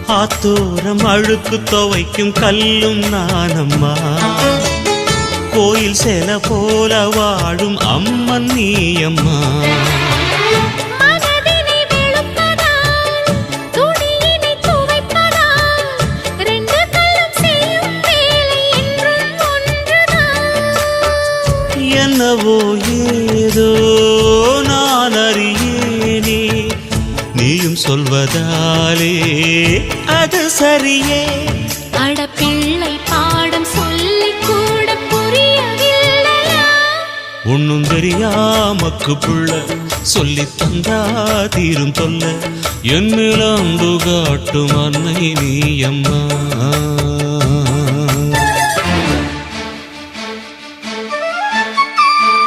ஆத்தோரம் அழுக்கு துவைக்கும் கல்லும் நானம்மா. கோயில் செல போல வாழும் அம்மன் நீயம்மா. என்னவோ ஏதோ நான் அறியேனே, நீயும் சொல்வதாலே அது சரியே. அடப்பிள்ளை பாடம் சொல்லி கூட புரியவில்லையா? ஒன்னும் தெரியாமக்கு புள்ள சொல்லி தந்தா தீரும் தொல்ல. என் மேலாண்டு காட்டும் அன்னை நீயம்மா.